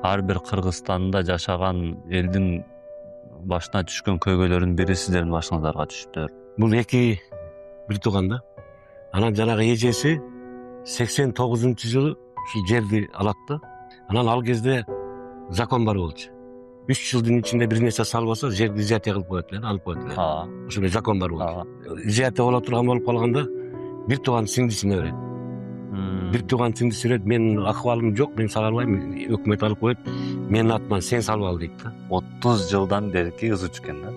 ар бир Кыргызстанда жашаган элдин башына түшкөн көйгөйлөрдүн бири сиздердин башыңыздарга түшүптүр. Бул эки бир тууган да. Анан жанагы эжеси 89-жылы ушул жерди алат да. Анан ал кезде закон бар болчу. 3 жылдын ичинде бир нерсе салбаса, жерди изъятие кылып коет эле, алып коет эле. Ошондой закон бар болчу. Изъятие боло турган болуп калганда бир тууган сиңдисине берет. Бир тууган сиңдиси берет, менин акыбалым жок, мен сала албайм, өкмөт алып коет. Менин атыман сен салып ал дейт да. 30 жылдан берки ызы экен да.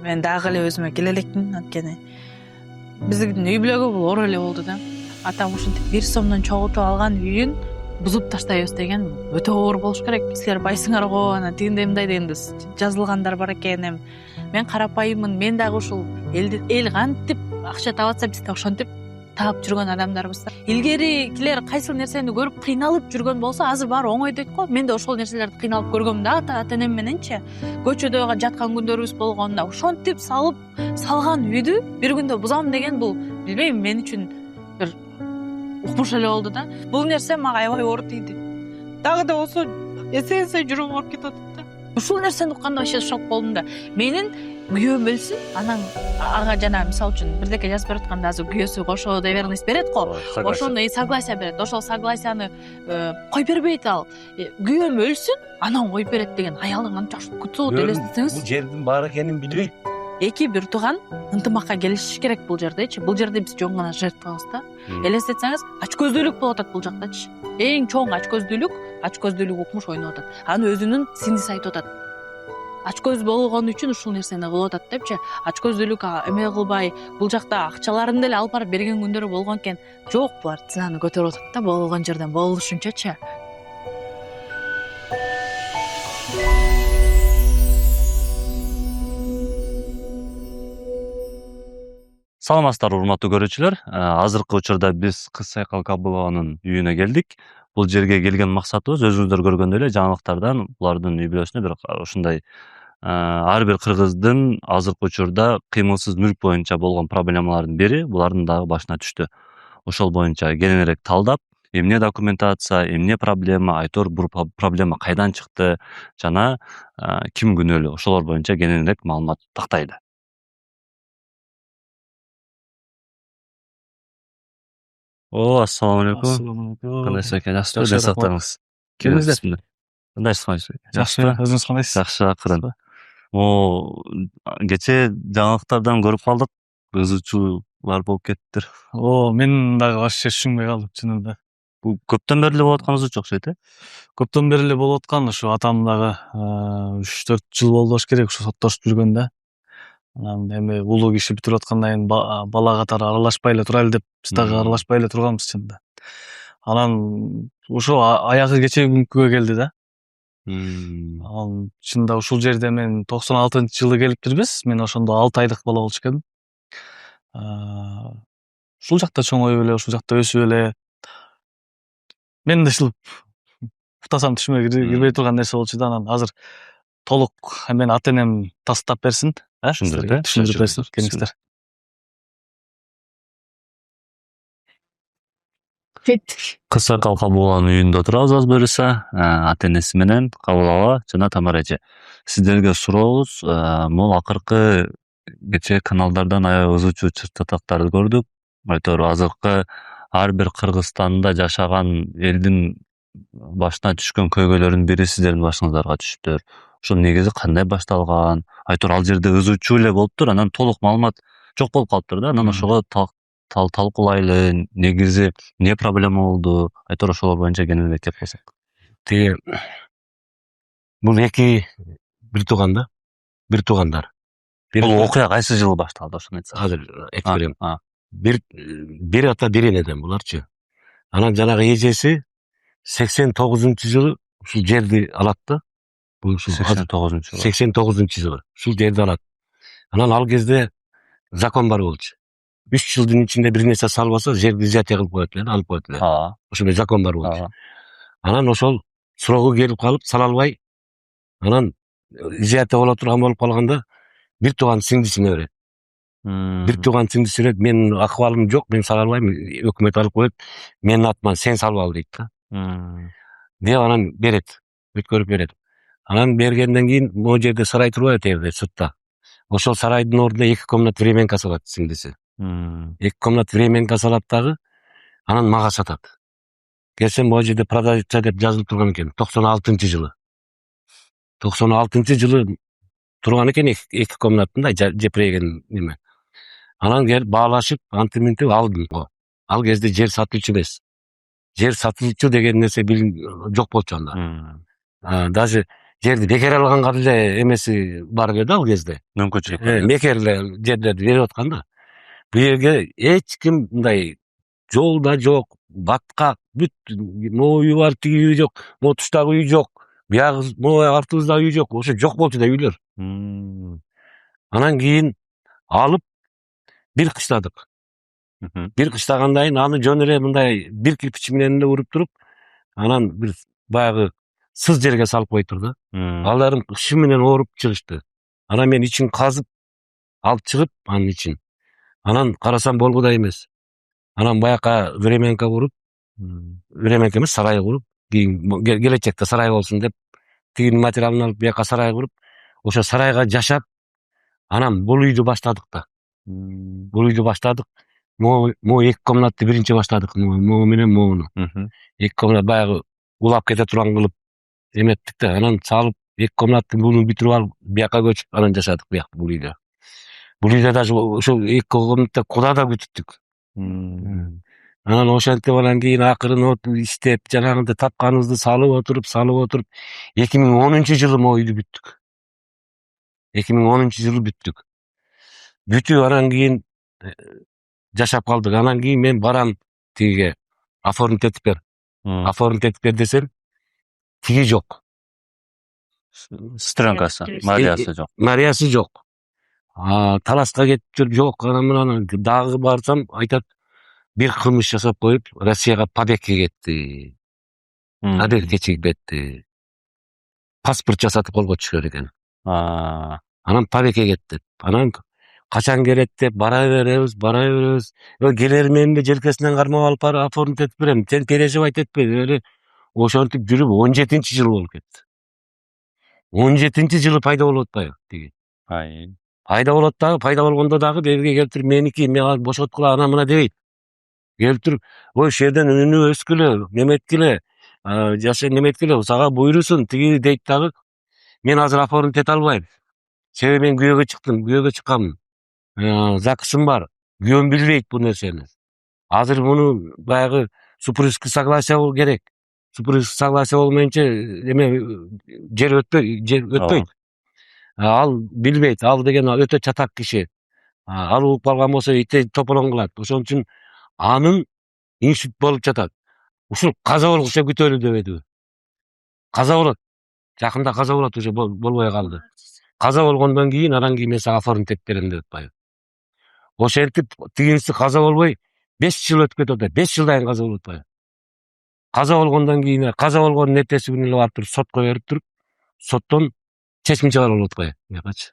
Мен дагы эле өзүмө келе элекмин, анткени биздин үй бүлөгө бул оор эле болду да. Атам ушинтип 1 сомдон чогултуп алган үйүн бузуп таштайбыз деген өтө оор болуш керек. Силер байсыңар го, анан тигиндей мындай дегенде жазылгандар бар экен. Мен карапайыммын, мен дагы ушул эл кантип акча таап атса биз да ошентип таап жүргөн адамдарбыз да. Илгерикилер кайсыл нерсени көрүп кыйналып жүргөн болсо, азыр баары оңой дейт го. Мен да ошол нерселерди кыйналып көргөм да, ата-энем мененчи. Көчөдө жаткан күндөрүбүз болгондо ошентип салган үйдү бир күндө бузам деген бул билбейм, мен үчүн бир укмуш эле болду да. Бул нерсе мага аябай оор тийди. Дагы да болсо эсен жүрөм ооруп кетип атат да. Ушул нерсени укканда вообще шок болдум да. Менин күйөөм өлсүн, анан ага жана мисалы үчүн бирдеке жазып берип атканда азыр күйөөсү кошо доверенность берет го. Ошондо согласие берет. Ошол согласияны коюп бербейт ал. Күйөөм өлсүн, анан коюп берет деген аялың канча күтүп болот элестетсеңиз. Бул жердин бар экенин билбейт. Эки бир тууган ынтымакка келишиш керек бул жердечи. Бул жерде биз жөн гана жертвабыз да. Элестетсеңиз, ачкөздүүлүк болуп атат бул жактачы. Эң чоң ачкөздүүлүк укмуш ойноп атат. Аны өзүнүн сиңдиси айтып атат. Ачкөз болгон үчүн ушул нерсени кылып атат депчи. Ачкөздүүлүк эме кылбай, бул жакта акчаларын деле алып барып берген күндөрү болгон экен. Жок, булар ценаны көтөрүп атат да, болгон жерден болушунчачы. Саламатсыздар урматтуу көрүүчүлөр. Азыркы учурда биз Кыз Сайкал Кабылованын үйүнө келдик. Бул жерге келген максатыбыз өзүңүздөр көргөндөй эле жаңылыктардан булардын үй бүлөсүнө бир ушундай ар бир кыргыздын азыркы учурда кыймылсыз мүлк боюнча болгон проблемалардын бири булардын дагы башына түштү. Ошол боюнча кененирээк талдап, эмне документация, эмне проблема, айтор бул проблема кайдан чыкты жана ким күнөөлүү, ошолор боюнча кененирээк маалымат тактайлы. Ассаламу алейкум. Кандайсыз экен? Жакшыбы? Ден сактаңыз. Келиңиздер. Кандайсыз? Жакшы, өзүңүз кандайсыз? Жакшы, акырын. Кече жаңылыктардан көрүп калдык. Ызычуулар болуп кеттиптир. Мен дагы вообще түшүнбөй калдым чынында. Бул көптөн бери эле болуп аткан ызычуу окшойт, Көптөн бери эле болуп аткан, ушу атам дагы 3-4 жыл болду болуш керек ушу соттошуп жүргөндө. Анан эми улуу киши бүтүрүп аткандан кийин бала катары аралашпай эле турайлы деп биз дагы аралашпай эле турганбыз чынында. Анан ушул аягы кечээ күнкүгө келди да. Анан чынында ушул жерде мен 96-жылы келиптирбиз. Мен ошондо 6 айлык бала болчу экенмин. Ушул жакта чоңоюп эле, ушул жакта өсүп эле. Мен да ушул уктасам түшүмө кирбей турган нерсе болчу да. Анан азыр толук мен ата-энем тастап берсин, түшүндүрүп берсин, келиңиздер. Кыз Сайкал Кабылованын үйүндө отурабыз аз буюрса, ата-энеси менен Кабылова жана Тамара эже. Сиздерге сурообуз, могу акыркы кечээ каналдардан аябай ызычуу чатактарды көрдүк. Айтор азыркы ар бир Кыргызстанда жашаган элдин башына түшкөн көйгөйлөрдүн бири сиздердин башыңыздарга түшүптүр. Ошол негизи кандай башталган? Айтор ал жерде ызычуу эле болуптур, анан толук маалымат жок болуп калыптыр да. Анан ошого талкуулайлы, негизи эмне проблема болду? Айтор ошолор боюнча кененирээк кеп калсак. Тиги бул эки бир тууган да. Бир туугандар. Бул окуя кайсы жылы башталды, ошону айтсаңыз. Азыр айтып берем. Бир ата бир энеден буларчы. Анан жанагы эжеси 89-жылы ушул жерди алат да. Бул 89-жылы ушул жерди алат. Анан ал кезде закон бар болчу. 3 жылдын ичинде бир нерсе салбаса, жерди изъятие кылып коет эле, алып коет эле. Ошондой закон бар болчу. Анан ошол суроого келип калып сала албай, анан изъятие боло турган болуп калганда бир тууган сиңдисине берет. Бир тууган сиңдиси берет, менин акыбалым жок, мен сала албайм, өкмөт алып коет. Менин атыман сен салып ал дейт да. Деп анан берет. өткөрүп берет. Анан бергенден кийин могу жерде сарай турбайбы тегерде сыртта. Ошол сарайдын ордуна 2 комнат временка салат сиңдиси. 2 комнат временка салат дагы, анан мага сатат. Келсем могу жерде продавца деп жазылып турган экен. 96-жылы. 96-жылы турган экен 2 комнатында жепирейген неме. Анан келип баалашып, антип мынтип алдым. Ал кезде жер сатуучу эмес. Жер сатуучу деген нерсе жок болчу анда. Даже жерди бекер алганга деле эмеси бар эле да ал кезде. Мүмкүнчүлүк бар. Бекер эле жерлерди берип аткан да. Бул жерге эч ким мындай жол да жок, баткак, бүт могу үй бар, тиги үй жок, могу туштагы үй жок, биягы могу артыбызда үй жок, ошо жок болчу да үйлөр. Анан кийин алып бир кыштадык. Бир кыштагандан кийин аны жөн эле мындай бир кирпич менен эле уруп туруп, анан бир баягы сыз жерге салып коюптур да. Аларым кышы менен ооруп чыгышты. Анан мен ичин казып алып чыгып анын ичин. Анан карасам болгудай эмес. Анан баякка временка куруп, временка эмес сарай куруп, кийин келечекте сарай болсун деп тигинин материалын алып бияка сарай куруп, ошо сарайга жашап, анан бул үйдү баштадык да. Бул үйдү баштадык. Могу 2 комнатты биринчи баштадык, могу менен могуну. 2 комнат баягы улап кете турган кылып эметтик да. Анан салып 2 комнатты буну бүтүрүп алып бияка көчүп, анан жашадык биякта бул үйдө. Бул үйдө даже ошол 2 комнатта куда да күтүптүк. Анан ошентип анан кийин акырын иштеп, жанагындай тапканыбызды салып отуруп 2010-жылы могу үйдү бүттүк. 2010-жылы бүттүк. Бүтүп анан кийин жашап калдык. Анан кийин мен барам тигиге, оформить этип бер. Оформить этип бер десем, тиги жок. Сестренкасы, Мариясы жок. Мариясы жок. Таласка кетиптир, жок. Анан дагы барсам айтат, бир кылмыш жасап коюп, Россияга побегке кетти. Побегке чыгып кетти. Паспорт жасатып койгочу керек экен. Анан побегке кетти. Анан качан келет деп бара беребиз. Келер менен эле желкесинен кармап алып барып оформить этип берем. Сен переживать этпе. Эле ошентип жүрүп 17-жыл болуп кетти. 17-жылы пайда болуп атпайбы тиги. Пайда болот дагы, пайда болгондо дагы берге келип меники, мен бошоткула ана мына дебейт. Келип туруп, ой, шерден үнү өскүлө, неметкиле, жашы неметкиле, сага буйрусун тиги дейт дагы. Мен азыр оформить эте албайм. Себеби мен күйөөгө чыкканмын. ЗАГСым бар. Күйөөм билбейт бул нерсени. Азыр муну баягы супружеский согласие болуу керек. Супружеский согласие болмоюнча эме жер өтпөйт. Ал билбейт. Ал деген өтө чатак киши. Ал угуп калган болсо ите тополоң кылат. Ошон үчүн анын инсульт болуп жатат. Ушул каза болгуча күтөлү дебедиби? Каза болот. Жакында каза болот, уже болбой калды. Каза болгондон кийин анан кийин мен сага оформить этип берем деп атпайбы. Ошентип тигинси каза болбой 5 жыл өтүп кетип атат. 5 жылдан кийин каза болуп атпайбы. Каза болгондон кийин, каза болгондун эртеси күнү эле барып туруп сотко берип туруп, соттон чечим чыгарып атпайбы. Бuyakачы.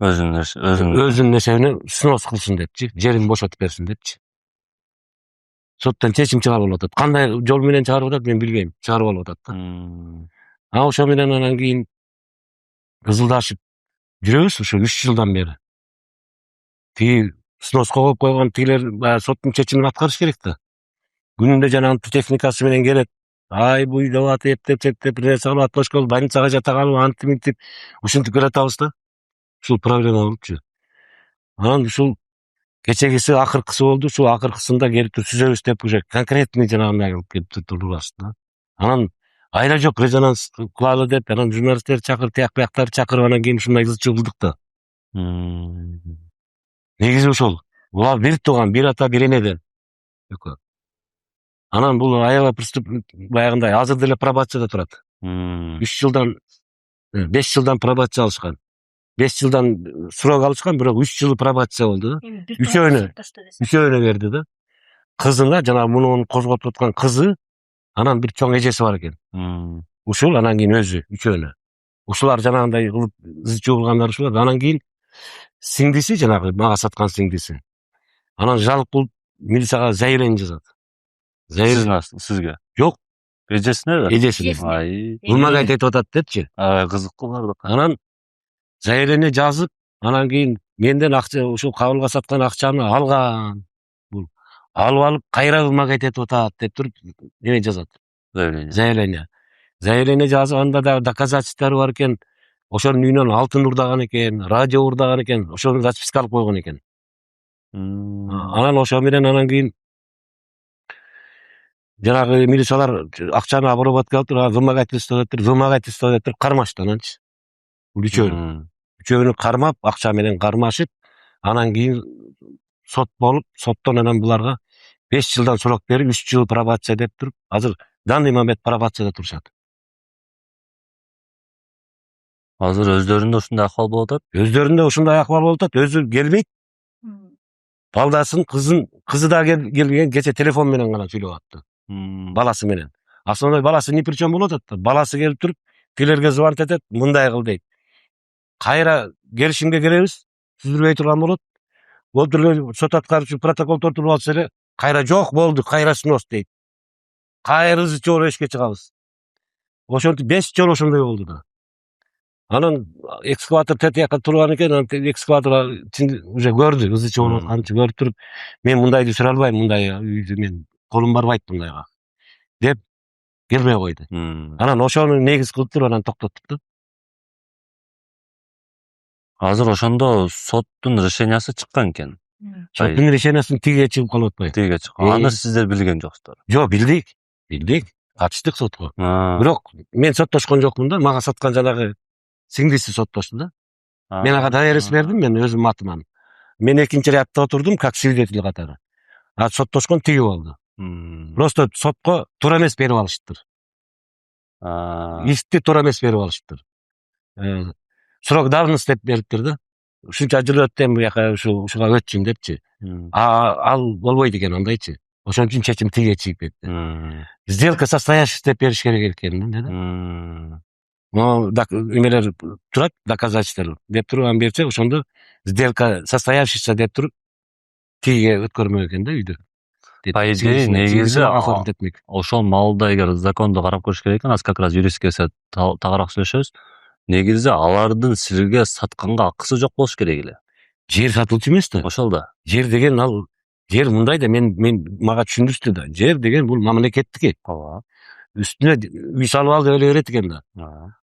Өзүнүн эсебине снос кылсын депчи, жерин бошотуп берсин депчи. Соттон чечим чыгарып атат. Кандай жол менен чыгарып атат мен билбейм. Чыгарып алып атат да. Ошо менен анан кийин кызылдашып жүрөбүз ушу 3 жылдан бери. Тиги сноска коюп койгон тигилер соттун чечимин аткарыш керек да. Күнүндө жанагы техникасы менен келет. Ай буй деп эптеп нерсе кылып отпошкол больницага жата калып антип мынтип ушинтип келатабыз да. Ушул проблема болупчу. Анан ушул кечегиси акыркысы болду. Ушул акыркысында келип түзөбүз деп уже конкретный жанагындай кылып келип турбашты да. Анан айла жок резонанс кылалы деп, анан журналисттер чакырып, тияк бияктарды чакырып, анан кийин ушундай ызчы кылдык да. Негизи ошол. Булар бир тууган, бир ата, бир энеден. Анан бул аябай преступник баягындай азыр деле пробацияда турат. 3 жылдан 5 жылдан пробация алышкан. 5 жылдан срок алышкан, бирок 3 жыл пробация болду да. Үчөөнө берди да. Кызына, жана муну козготуп аткан кызы, анан бир чоң эжеси бар экен. Ушул анан кийин өзү үчөөнө. Ушулар жанагындай кылып ызчуу кылгандар ушулар. Анан кийин сиңдиси жанагы мага саткан сиңдиси. Анан жалоп кылып милицияга заявление жазат. Сизге? Жок. Эжесине? Эжесине. Ай. Вымогать этип атат депчи. Кызык буларды. Анан заявление жазып, анан кийин менден акча ушул кабылга саткан акчаны алган. Бул алып алып кайра вымогать этип атат деп туруп неме жазат. Заявление. Заявление жазып, анда да доказательстволор бар экен. Ошонун үйүнөн алтын урдаган экен, радио урдаган экен, ошону записка алып койгон экен. Анан ошо менен анан кийин жанагы милициялар акчаны обработка кылып туруп, вымогательство деп туруп кармашты ананчы. Бул үчөөнү кармап, акча менен кармашып, анан кийин сот болуп, соттон анан буларга 5 жылдан срок берип, 3 жыл пробация деп туруп, азыр данный момент пробацияда турушат. Азыр өздөрүндө ушундай акыбал болуп атат. Өздөрүндө ушундай акыбал болуп атат, өзү келбейт. Балдасын, кызы да келген, кече телефон менен гана сүйлөп атты. Баласы менен. Основной баласы ни причем болуп атат. Баласы келип туруп, тилерге звонить этет, мындай кыл дейт. Кайра келишимге келебиз, түзүлбөй турган болот. Болуп эле сот аткаруучу протокол толтуруп алса эле, кайра жок болду, кайра снос дейт. Кайра ызы чоор эшикке чыгабыз. Ошентип 5 жолу ошондой болду да. Анан экскаватор тетияка турган экен, анан экскаватор уже көрдү, ызы чоор канчы көрүп туруп, мен мындайды сүрө албайм, мындай үйдү мен колум барбайт мындайга деп келбей койду. Анан ошону негиз кылып туруп анан токтоттук да. Азыр ошондо соттун решениясы чыккан экен. Соттун решениясын тиге чыгып калып атпайбы? Тиге чыккан. Аны сиздер билген жоксуздар. Жок, билдик. Катыштык сотко. Бирок мен соттошкон жокмун да, мага саткан жанагы сиңдиси соттошту да. Мен ага доверенность бердим, мен өзүм атыман. Мен экинчи рядда отурдум, как свидетель катары. А соттошкон тиги болду. Просто сотко туура эмес берип алыштыр. Ишти туура эмес берип алыштыр. Срок давности деп бериптир да. Ушунча жыл өттүм буяка ушуга өтчүн депчи. Ал болбойт экен андайчы. Ошон үчүн чечим тиге чыгып кетти. Сделка состоявшаяся деп бериш керек экен да. Эмелер турат, доказательстволор деп туруп анан берсе, ошондо сделка состоявшаяся деп туруп тиге өткөрмөк экен да үйдү. По идее, негизи ошол малды эгер законду карап көрүш керек экен, азыр как раз юрист келсе тагыраак сүйлөшөбүз. Негизи алардын силерге сатканга акысы жок болуш керек эле. Жер сатылчу эмес да. Ошол да. Жер деген ал жер мындай да, мен мага түшүндүрүштү да. Жер деген бул мамлекеттики. Ооба. Үстүнө үй салып ал деп берет экен да.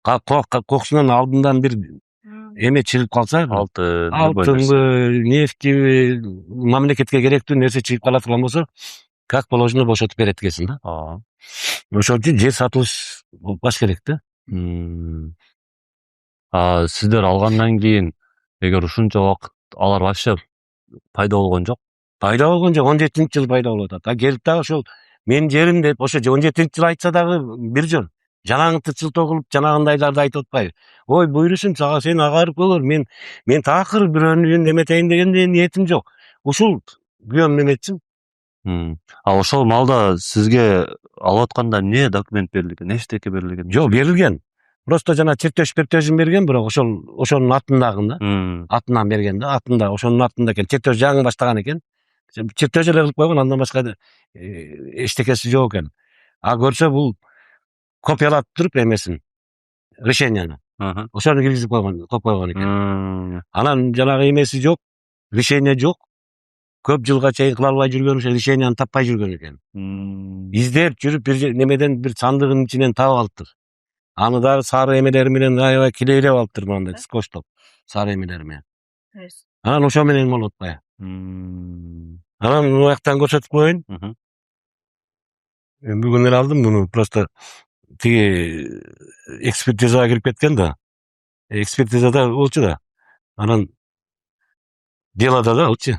Кокусунан алдынан бир эме чыгып калса, алтынбы, нефтиби, мамлекетке керектүү нерсе чыгып кала турган болсо, как положено бошотуп берет экенсиң да. Ошол үчүн жер сатылыш болбаш керек да. Сиздер алгандан кийин эгер ушунча убакыт алар вообще пайда болгон жок? Пайда болгон жок, 17-жыл пайда болуп атат. Келип дагы ошол менин жерим деп, ошо 17-жыл айтса дагы бир жөн. Жанагын тырчылтоо кылып, жанагындайларды айтып атпайбы? Ой, буйрушум сага, сен агарып көр, мен такыр бирөөнү эметейин деген ниетим жок. Ушул күйөөм эметчим. Ошол малда сизге алып атканда эмне документ берилген, эчтеке берилген? Жок, берилген. Просто жана чертөжүн берген, бирок ошонун атындагы да. Атынан берген да, атында, ошонун атында экен. Чертөж жаңы баштаган экен. Чертөж эле кылып койгон, андан башка эчтекеси жок экен. Көрсө бул копиялап туруп эмесин, решенияны. Ошону киргизип койгон экен. Анан жанагы эмеси жок, решение жок. Көп жылга чейин кыла албай жүргөн, ошо решенияны таппай жүргөн экен. Издеп жүрүп бир немеден бир сандыгын ичинен таап алыптыр. Аны дагы сары эмелери менен аябай килейлеп алыптыр мындай скотчтоп, сары эмелери менен. Анан ошо менен болуп атпайбы? Анан бул жактан көрсөтүп коеюн. Бүгүн эле алдым муну, просто тиги экспертизага кирип кеткен да. Экспертизада болчу да. Анан делода да болчу.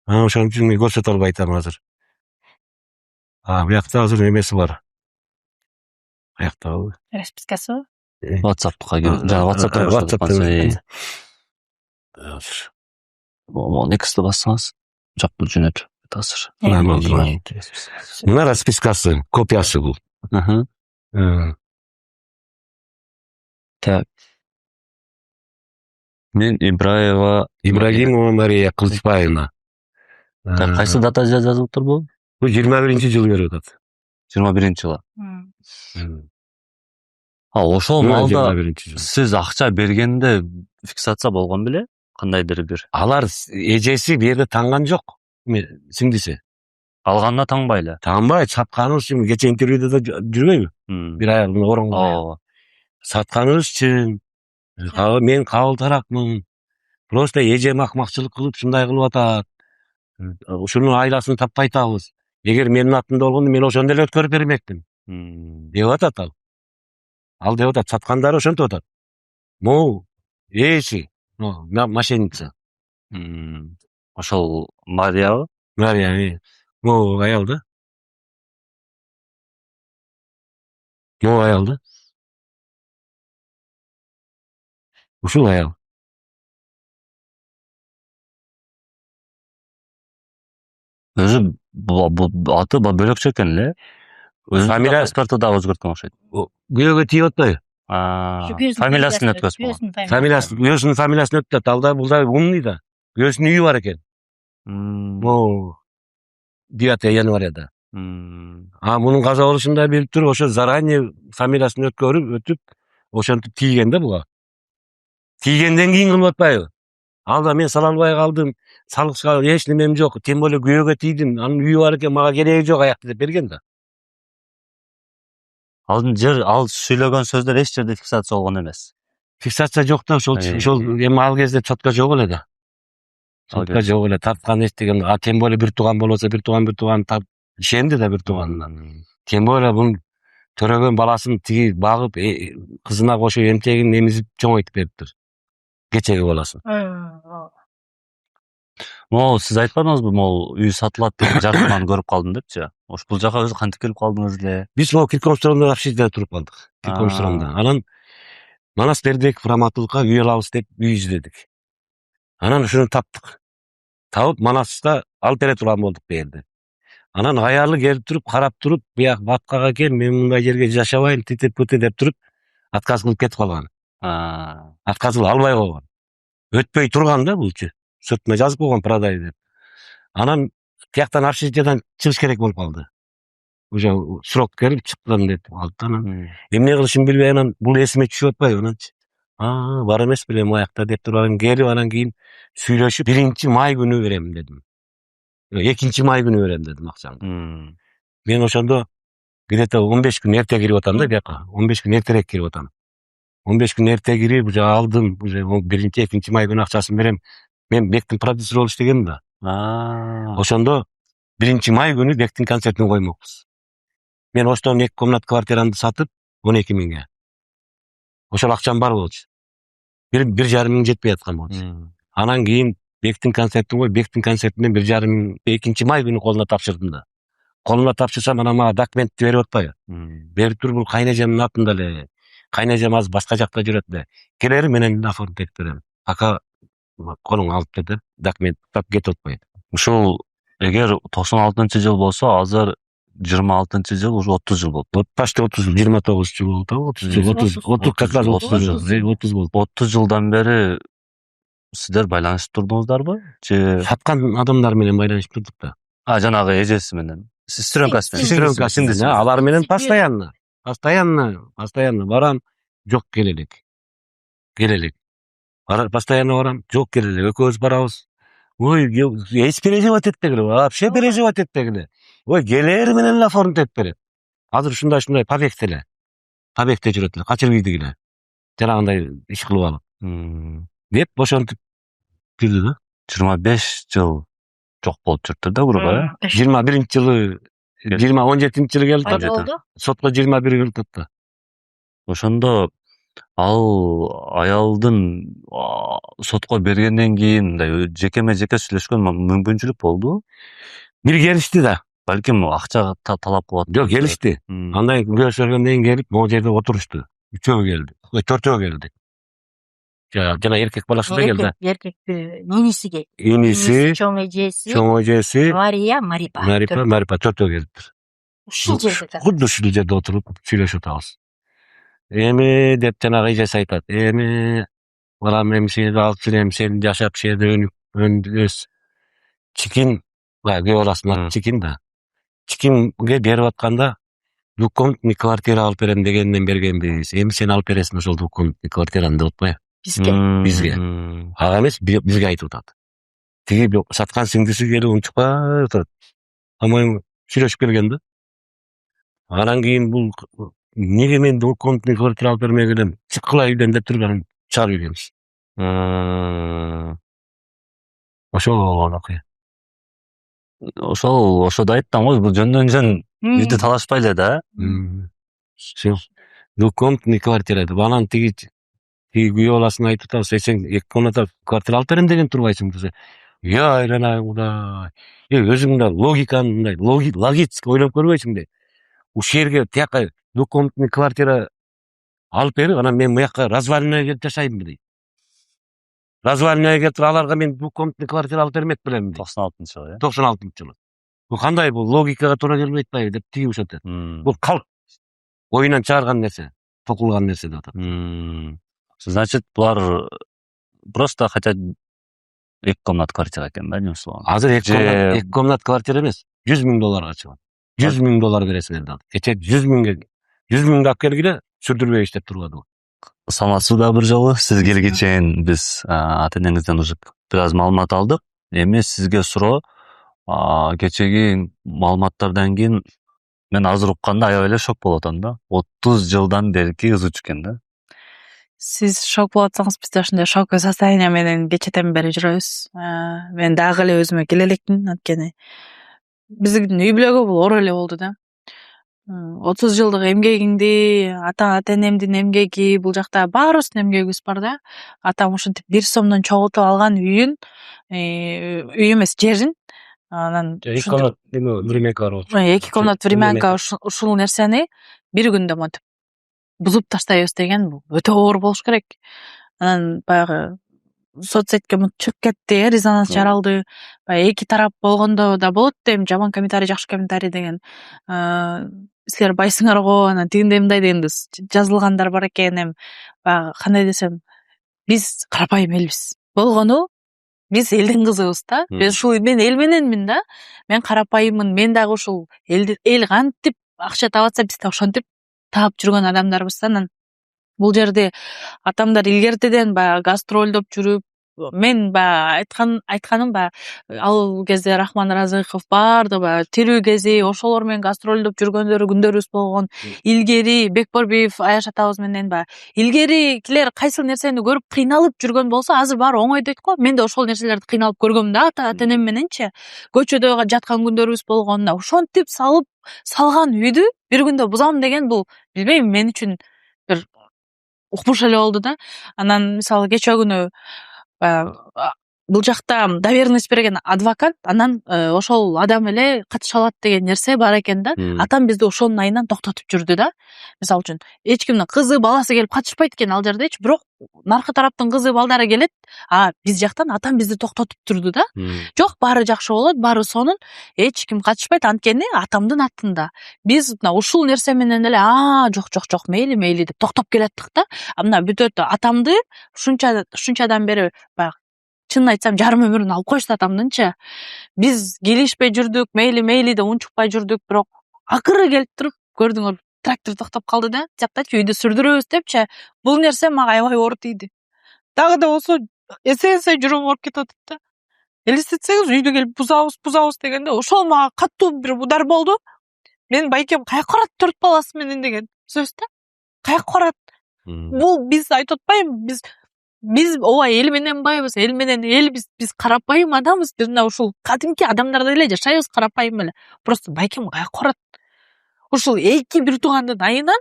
Ошон үчүн мен көрсөтө албай атам азыр. Буякта азыр эмеси бар. Буяктабы? Распискасы? WhatsApp'ка кирип, жана WhatsApp'та Next'ты бассаңыз, жакпыл жөнөтүп азыр. Мына распискасы, копиясы бул. Так. Мен Ибрагимова Мария Кылычбаевна. Кайсы дата жазылыптыр бул? Бул 21-жыл берип атат. 21-жылы. Ошол Мына маалда 21-жыл. сиз акча бергенде фиксация болгон беле? Кандайдыр бир. Алар эжеси бу жерде танган жок. Сиңдиси. Алганына таңбайлы. Таңбай сатканыбыз үчүн кече интервьюда да жүрбөйбү? Бир аялдын оронгон. Ооба. Сатканыбыз үчүн мен кабыл тарапмын. Просто эжем акмакчылык кылып ушундай кылып атат. Ушунун айласын таппай атабыз. Эгер менин атымда болгондо мен ошондо эле өткөрүп бермекмин. Деп атат ал. Ал деп атат, саткандары ошентип атат. Могу ээси, мошенница. Ошол Мариябы? Мария, могу аял да. Могу аял да. Ушул аял. Өзү аты бөлөкчө экен эле. Өзүнүн паспорту да өзгөрткөн окшойт. Күйөөгө тийип атпайбы? Фамилиясын өткөзүп. Күйөөсүнүн фамилиясын өткөзүп, ал да бул да умный да. Күйөөсүнүн үйү бар экен. Могу 9 январда. Мунун каза болушун да билип туруп, ошо заранее фамилиясын өтүп, ошентип тийген да буга. Тийгенден кийин кылып атпайбы? Ал да мен сала албай калдым, салыкчыга эч немем жок, тем более күйөөгө тийдим, анын үйү бар экен, мага кереги жок аякта деп берген да. Ал сүйлөгөн сөздөр эч жерде фиксация болгон эмес. Фиксация жок да, ошол эми ал кезде чотко жок эле да. Чотко жок эле, тарткан эстеген, тем более бир тууган болбосо, бир тууган ишенди да бир тууганына. Тем более бунун төрөгөн баласын тиги багып, кызына кошо эмчегин эмизип чоңойтуп бериптир. Кечеги баласын. Могу сиз айтпадыңызбы, могу үй сатылат деп жарнаманы көрүп калдым депчи. Бул жака өзү кантип келип калдыңыз эле? Биз могу Киркоомстромдо общежитиеде туруп калдык. Киркоомстромдо. Анан Манас Бердиев Раматуллукка үй алабыз деп үй издедик. Анан ушуну таптык. Табып Манаста алып бере турган болдук бу жерде. Анан аялы келип туруп, карап туруп, бияк Баткага кел, мен мындай жерге жашабайм, титеп деп туруп, отказ кылып кетип калган. Отказ кылып албай койгон. Өтпөй турган да булчу. Сыртына жазып койгон продай деп. Анан тияктан общежитиеден чыгыш керек болуп калды. Уже срок келип чыктым деп калды. Анан эмне кылышын билбей, анан бул эсиме түшүп атпайбы ананчы. Бар эмес беле аякта деп туруп келип, анан кийин сүйлөшүп 1-май күнү берем дедим. 2-май күнү берем дедим акчамды. Мен ошондо где-то 15 күн эрте кирип атам да бияка. 15 күн эртерээк кирип атам. 15 күн эрте кирип, уже алдым, уже 1-2-май күнү акчасын берем. Мен Бектин продюсеры болуш дегенмин да. Ошондо 1-май күнү Бектин концертин коймокпуз. Мен Оштон 2 комнат квартирамды сатып 12 миңге. Ошол акчам бар болчу. 1,5 миң жетпей аткан болчу. Анан кийин Бектин концертин коюп, Бектин концертинен 1,5 миң 2-май күнү колуна тапшырдым да. Колуна тапшырсам, анан мага документти берип атпайбы? Берип туруп, бул кайнэжемдин атында эле. Кайнэжем азыр башка жакта жүрөт эле. Келери менен оформить этип берем. Пока колуңа алып бер деп документ тап кетип атпайт. Ушул эгер 96-жыл болсо, азыр 26-жыл, уже 30 жыл болду. Почти 30 жыл, 29 жыл болду. 30 жыл, как раз 30 болду. 30 жылдан бери сиздер байланышып турдуңуздарбы? Же Саткан адамдар менен байланышып турдук да. жанагы эжеси менен. Сестренкасы Сестренкасы. Алар менен постоянно барам, жок келелек. Постоянно барам, жок келелек. Экөөбүз барабыз. Ой, эч переживать этпегиле, вообще переживать этпегиле. Ой, келери менен эле оформить этип берет. Азыр ушундай побегте эле. Побегте жүрөт эле, качырып ийдик эле. Жанагындай иш кылып алып. Деп бошонтуп жүрдү да. 25 жыл жок болуп жүрдү да грубо, 21-жылы, 17-жылы келди. Сотко 21 кылды да. Ошондо ал аялдын сотко бергенден кийин мындай жекеме жеке сүйлөшкөн мүмкүнчүлүк болду. Бир келишти да. Балким акча талап кылып Жок, келишти. Андан көрүшкөндөн кийин келип, могу жерде отурушту. 3-өө келди. 4-өө келди. Жана эркек баласы да келди. Эркек иниси келди. Иниси, чоң эжеси, Марипа 4-өө келиптир. ушул жерде. Кудду ушул жерде отуруп сүйлөшүп атабыз. Эми деп жанагы эжеси айтат. Балам, эми сени алып жүрөм, сен жашап жерде өс. Чикин, күйөө баласынын аты Чикин да. Чикинге берип атканда двухкомнатный квартира алып берем дегенден бергенбиз. Эми сен алып бересиң ошол двухкомнатный квартираны деп атпайбы? Бизге. Бизге. Ага эмес, бизге айтып атат. Тиги саткан сиңдиси келип унчукпай отурат. По-моему, сүйлөшүп келген да. Анан кийин бул неге мен двухкомнатный квартира алып бермей келем? Чыккыла үйдөн деп туруп анан чыгарып келебиз. Ошол болгон окуя. Ошодо айттым го, бул жөндөн жөн үйдү талашпай эле да. Все. Двухкомнатный квартира деп анан тиги күйөө баласына айтып атабыз, сен 2 комната квартира алып берем деген турбайсың десе. Я айланай Кудай. Өзүң да логиканы мындай логически ойлоп көрбөйсүң де. Ушул жерге тияка двухкомнатный квартира алып берип, анан мен буяка развалиная келип жашайбынбы дейт. Развалиная келип аларга мен двухкомнатный квартира алып бермек белем. 96-жылы, 96-жылы. Бул кандай бул логикага туура келбей атпайбы деп тиги ушинтет. Бул калп. Оюнан чыгарган нерсе, токулган нерсе деп атат. Значит, булар просто хотят 2 комнат квартира экен да, условно. Азыр 2 комнат квартира эмес, $100,000 чыгат. $100,000 бересиңер дады. Кече 100,000 алып келгиле сүрдүрбөй иштеп турбады. Саламатсызбы да бир жолу. Сиз келгичен биз ата-энеңизден уже бир аз маалымат алдык. Эми сизге суроо, кечеги маалыматтардан кийин мен азыр укканда аябай эле шок болуп атам да. 30 жылдан берки кызычу экен да. Сиз шок болуп атсаңыз, биз да ушундай шоктуу состояние менен кечеден бери жүрөбүз. Мен дагы эле өзүмө келе элекмин, анткени биздин үй бүлөгө бул оор эле болду да. 30 жылдык эмгегиңди, ата-энемдин эмгеги, бул жакта баарыбыздын эмгегибиз бар да. Атам ушинтип 1 сомдон чогултуп алган үйүн, үй эмес, жерин, анан 2 комнат времянка бар болчу. 2 комнат времянка ушул нерсени бир күндө монтип бузуп таштайбыз деген бул өтө оор болуш керек. Анан баягы соцсетке чыгып кетти, резонанс жаралды. Баягы 2 тарап болгондо да болот дейм, жаман комментарий, жакшы комментарий деген. Силер байсыңар го, анан тигиндей мындай дегенде жазылгандар бар экен. Эми баягы кандай десем, биз карапайым элбиз. Болгону биз элдин кызыбыз да. Биз ушул мен эл мененмин да. Мен карапайыммын. Мен дагы ушул эл кантип акча таап атса, биз да ошентип таап жүргөн адамдарбыз. Анан бул жерде атамдар илгертеден баягы гастролдоп жүрүп, мен баягы айтканым баягы ал кезде Рахман Разыков барды, баягы тирүү кези ошолор менен гастролдоп жүргөндөрү күндөрүбүз болгон. Илгери Бекборбиев Аяш атабыз менен баягы илгерикилер кайсыл нерсени көрүп кыйналып жүргөн болсо, азыр баары оңой дейт го. Мен да ошол нерселерди кыйналып көргөм да, ата-энем мененчи. Көчөдө жаткан күндөрүбүз болгон. Ошентип салган үйдү бир күндө бузам деген бул, билбейм, мен үчүн бир укмуш эле болду да. Анан мисалы кече күнү бул жакта доверенность берген адвокат, анан ошол адам эле катыша алат деген нерсе бар экен да. Атам бизди ошонун айынан токтотуп жүрдү да. Мисалы үчүн эч кимдин кызы, баласы келип катышпайт экен ал жердечи, бирок наркы тараптын кызы, балдары келет. Биз жактан атам бизди токтотуп турду да. Жок, баары жакшы болот, баары сонун, эч ким катышпайт, анткени атамдын аттында. Биз мына ушул нерсе менен эле жок, мейли деп токтоп келаттык да. Мына бүтөт атамды ушунчадан бери баягы чынын айтсам жарым өмүрүн алып коюшту атамдынчы. Биз келишпей жүрдүк, мейли деп унчукпай жүрдүк, бирок акыры келип туруп көрдүңөр, трактор токтоп калды да. Жактачы үйдү сүрдүрөбүз депчи. Бул нерсе мага аябай оор тийди. Дагы да болсо эсен жүрөгүм ооруп кетип атат да. Элестетсеңиз, үйдү келип бузабыз дегенде ошол мага катуу бир удар болду. Мен байкем каяка барат 4 баласы менен деген сөз да. Каяка барат? Бул биз айтып атпаймынбы, биз ооба эл менен байбыз, эл менен элбиз, биз карапайым адамбыз. Биз мына ушул кадимки адамдардай эле жашайбыз, карапайым эле. Просто байкем каяка барат? Ушул 2 бир туугандын айынан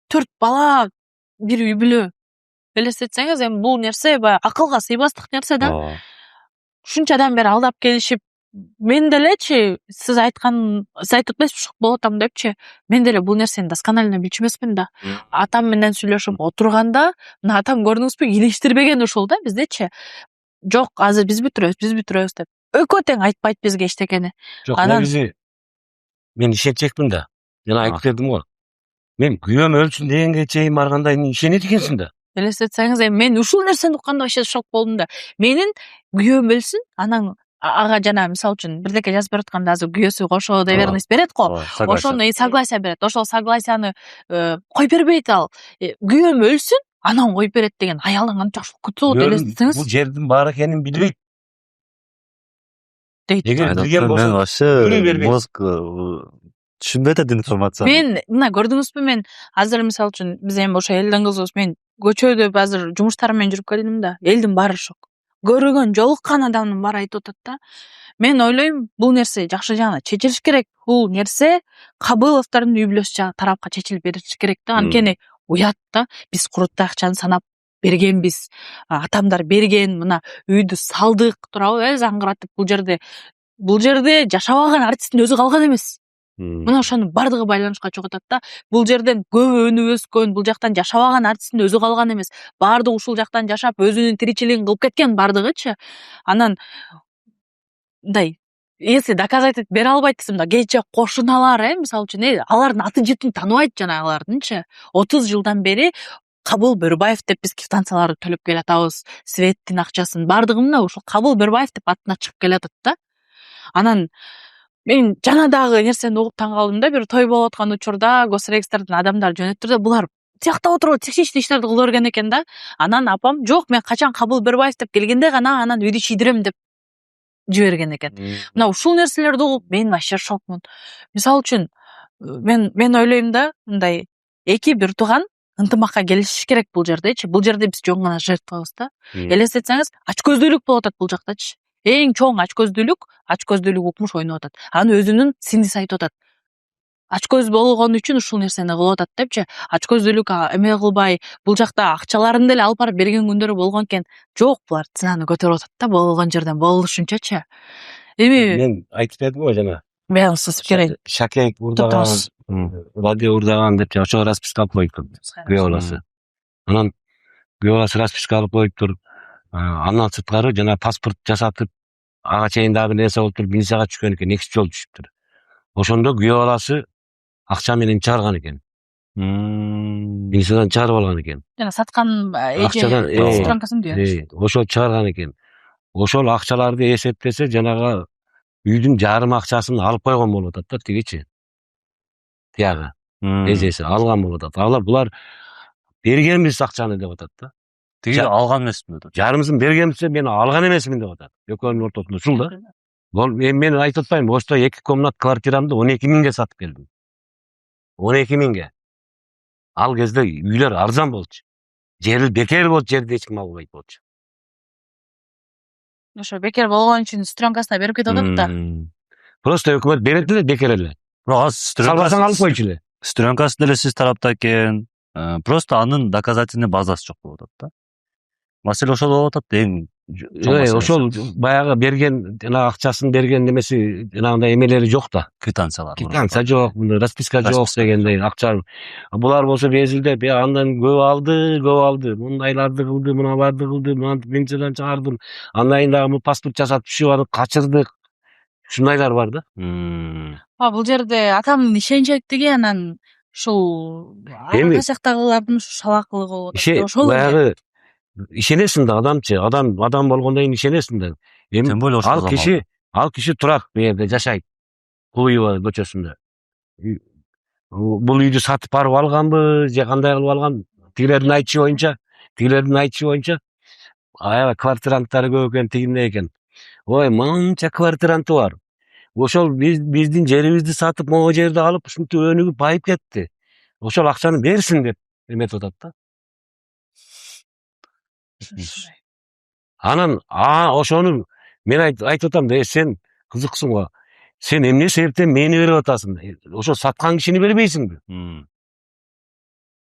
4 бала, бир үй бүлө. Элестетсеңиз, эми бул нерсе баягы акылга сыйбастык нерсе да. Ушунчадан бери алдап келишип, мен делечи, сиз айтып атпайсызбы, шок болуп атам депчи, мен деле бул нерсени досконально билчү эмесмин да. Атам менен сүйлөшүп отурганда, мына атам көрдүңүзбү, илиштирбеген ушул да биздечи. Жок, азыр биз бүтүрөбүз деп. Экөө тең айтпайт бизге эчтекени. Жок, негизи мен ишенчекмин да. Жана айтып бердим го. Мен күйөөм өлсүн дегенге чейин барганда ишенет экенсиң да. Элестетсеңиз, мен ушул нерсени укканда вообще шок болдум да. Менин күйөөм өлсүн, анан ага жана мисалы үчүн бирдеке жазып бератканда азыр күйөөсү кошо деп верность берет го. Ооба, согласен. Ошондо согласие берет. Ошол согласияны коюп бербейт ал. Күйөөм өлсүн, анан коюп берет деген аялың канча күтүп болот Бул элестетсеңиз жердин бар экенин билбейт. дейт. Эгер билген Мен болсо, вообще күлүү бербейт. мозг түшүнбөй атат информацияны. Мен мына көрдүңүзбү, мен азыр мисалы үчүн биз эми ошо элдин кызыбыз, мен көчөдө азыр жумуштарым менен жүрүп келдим да, элдин баары шок. Көргөн, жолуккан адамдын баары айтып атат да. Мен ойлойм, бул нерсе жакшы жагына чечилиш керек. Бул нерсе Кабыловдордун үй бүлөсү тарапка чечилип берилиш керек да. Анткени уят да, биз куруттай акчаны санап бергенбиз, атамдар берген, мына үйдү салдык, туурабы, заңгыратып. Бул жерде жашабаган артисттин өзү калган эмес. Мына ошонун бардыгы байланышка чыгып атат да. Бул жерден көбү өнүп өскөн, бул жактан жашабаган артисттин өзү калган эмес. Бардыгы ушул жактан жашап, өзүнүн тиричилигин кылып кеткен бардыгычы. Анан мындай, если доказать этип бере албайт десем да, кече кошуналар, мисалы үчүн, алардын аты жытын тааныбайт жанагылардынчы. 30 жылдан бери Кабыл Бөрбаев деп биз квитанцияларды төлөп келатабыз. Светтин акчасын бардыгы мына ушул Кабыл Бөрбаев деп атына чыгып келатат да. Анан мен жана дагы нерсени угуп таң калдым да, бир той болуп аткан учурда госрегистрден адамдар жөнөттүр да, булар тияктап отуруп техничный иштерди кыла берген экен да. Анан апам, жок, мен качан Кабыл Бөрбаев деп келгенде гана анан үйдү чийдирем деп жиберген экен. Мына ушул нерселерди угуп мен вообще шокмун. Мисалы үчүн мен ойлойм да, мындай эки бир тууган ынтымакка келишиш керек бул жердечи. Бул жерде биз жөн гана жертвабыз да. Элестетсеңиз, ачкөздүүлүк болуп атат бул жактачы. Эң чоң ачкөздүүлүк укмуш ойноп атат. Аны өзүнүн сиңдиси айтып атат. Ачкөз болгон үчүн ушул нерсени кылып атат депчи. Ачкөздүүлүк эме кылбай, бул жакта акчаларын деле алып барып берген күндөрү болгон экен. Жок, булар ценаны көтөрүп атат да, болгон жерден болушунчачы. Эми Мен айтып бердим го жана. мен сызып берейин. Шакек урдаган, радио урдаган деп ошо расписка алып коюптур. Күйөө баласы. Анан күйөө баласы расписка алып коюптур. Андан сырткары жана паспорт жасатып, ага чейин дагы бир нерсе болуп туруп, милицияга түшкөн экен, 2 жолу түшүптүр. Ошондо күйөө баласы акча менен чыгарган экен. Милициядан чыгарып алган экен. Жана саткан Акчадан, странкасын дүйөт. Ошол чыгарган экен. Ошол акчаларды эсептесе, жанагы үйдүн жарым акчасын алып койгон болуп атат да, тигичи. Тиягы. Эжеси алган болуп атат. Булар бергенбиз акчаны деп атат да. Тиги алган эмесмин деп. Жарымысын бергенбиз, мен алган эмесмин деп атат. Экөөнүн ортосунда ушул да. Мен айтып атпаймынбы, ошто 2 комнат квартирамды 12 миңге сатып келдим. 12 миңге. Ал кезде үйлөр арзан болчу. Жер бекер болчу, жерди эч ким албайт болчу. Ошо бекер болгон үчүн стрёмкасына берип кетип атат да. Просто өкмөт берет эле бекер эле. Бирок азыр Салбасаң алып койчу эле. стрёмкасы деле сиз тарапта экен. Просто анын доказательный базасы жок болуп атат да. Маселе ошол болуп атат эң Ошол баягы берген, жана акчасын берген немеси, жанагындай эмелери жок да. квитанциялар. Квитанция жок, расписка жок дегендей, акча. Булар болсо безилдеп, андан көп алды, мындайларды кылды, мына барды кылды, мынчадан чыгардым, андан дагы паспорт жасатып аны качырдык. Ушундайлар бар да. Бул жерде атамдын ишенчтиги, анан ушул ага сыяктагылардын ушу шалакылыгы болуп атат. Ошол баягы ишенесиң да, адамчы, адам болгондон кийин ишенесиң да. Тем более ал киши турат, бу жерде жашайт. Кулуева көчөсүндө. Бул үйдү сатып барып алганбы, же кандай кылып алган? Тигилердин айтышы боюнча, аябай квартиранттары көп экен, тигиндей экен. Ой, мынча квартиранты бар. Ошол биздин жерибизди сатып, могу жерди алып, ушинтип өнүгүп байып кетти. Ошол акчаны берсин деп эметип атат да. Анан ошону мен айтып атам да, сен кызыксың го. Сен эмне себептен мени берип атасың? Ошо саткан кишини бербейсиңби?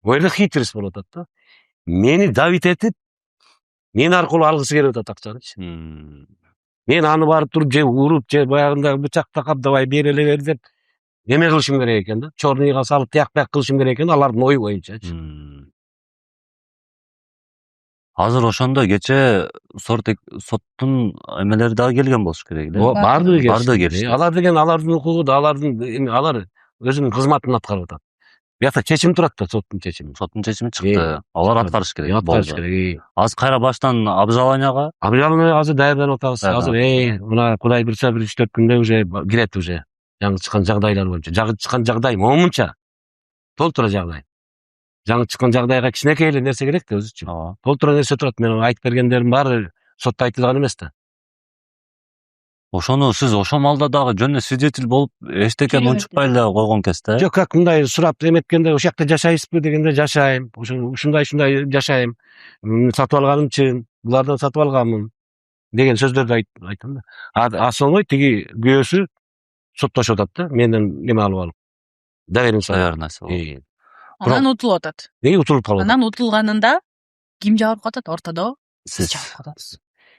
Бул жерде хитрость болуп атат да. Мени давить этип, мен аркылуу алгысы келип атат акчанычы. Мен аны барып туруп же уруп, же баягындай бычак такап давай бер деп эме кылышым керек экен да. Чорныйга салып тияк-бияк кылышым керек экен, алардын ою боюнчачы. Азыр ошондо кече соттун эмелери дагы келген болуш керек эле. Бардыгы келишти. Алар деген алардын укугу да, алар өзүнүн кызматын аткарып атат. Биякта чечим турат да, соттун чечими. Соттун чечими чыкты. Алар аткарыш керек. Аткарыш Болду. керек. Азыр кайра баштан обжалованияга Обжалование азыр даярданып атабыз. Даярданып Азыр мына Кудай буйрса 1-3-4 күндө уже кирет уже. Жаңы чыккан жагдайлар боюнча. Жаңы чыккан жагдай момунча. Толтура жагдай. Жаңы чыккан жагдайга кичинекей эле нерсе керек да өзү үчүн. ооба. Толтура нерсе турат. Мен айтып бергендердин баары сотто айтылган эмес да. Ошону сиз ошол малда дагы жөн эле свидетель болуп эчтеке Керемет. унчукпай эле койгон экенсиз да? Жок, как мындай сурап эметкенде ошол жакта жашайсызбы дегенде жашайм. Ушундай жашайм. Сатып алганым чын. Булардан сатып алганмын деген сөздөрдү айттым да. Основной тиги күйөөсү соттошуп атат да. Менден неме алып алып. Доверенность Даяр нерсе болду. Анан утулуп атат. утулуп калып. Анан утулганында ким жабырып катат ортодо? Биз Сиз. жабырып катабыз.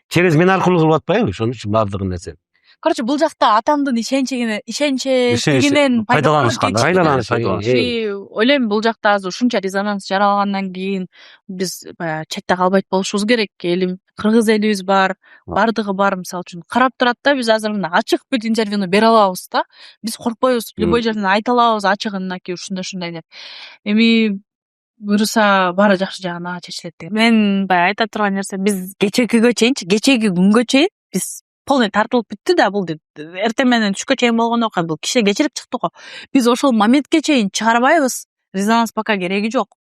Через мен аркылуу кылып атпайбы? Ошон үчүн баардыгын нерсе. Короче, бул жакта атамдын ишенчтигинен пайдаланышкан да? Ойлойм бул жакта азыр ушунча резонанс жаралгандан кийин биз баягы четте калбайт болушубуз керек. Элим кыргыз элибиз бар, бардыгы бар. Мисалы үчүн карап турат да, биз азыр мына ачык бүт интервьюну бере алабыз да. Биз коркпойбуз, любой жерден айта алабыз ачыгынакей ушундай деп. Эми буюрса баары жакшы жагына чечилет деп. Мен баягы айта турган нерсе, биз кечеги күнгө чейин биз полный тартылып бүттү да, бул эртең менен түшкө чейин болгон окуя, бул киши кечирип чыкты го. Биз ошол моментке чейин чыгарбайбыз. Резонанс пока кереги жок.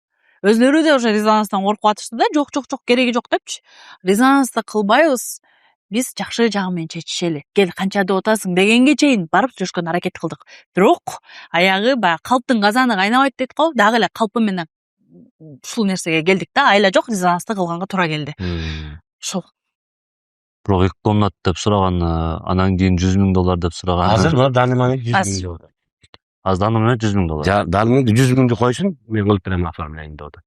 Өзлөрү да уже резонанстан коркуп атышты да, жок кереги жок депчи. Резонансты кылбайбыз. Биз жакшы жагы менен чечишели. Кел, канча деп атасың дегенге чейин барып жүрүшкөн аракет кылдык. Бирок аягы баягы калптын казаны кайнабайт дейт го, дагы эле калпы менен ушул нерсеге келдик да, айла жок резонансты кылганга туура келди. Ошол. Бирок 2 комнат деп сураган, анан кийин $100,000 деп сураган. Азыр мына данный момент $100,000. Азыр даны менен $100,000. Данный $100,000 койсун, мен кылып берем оформление деп атат.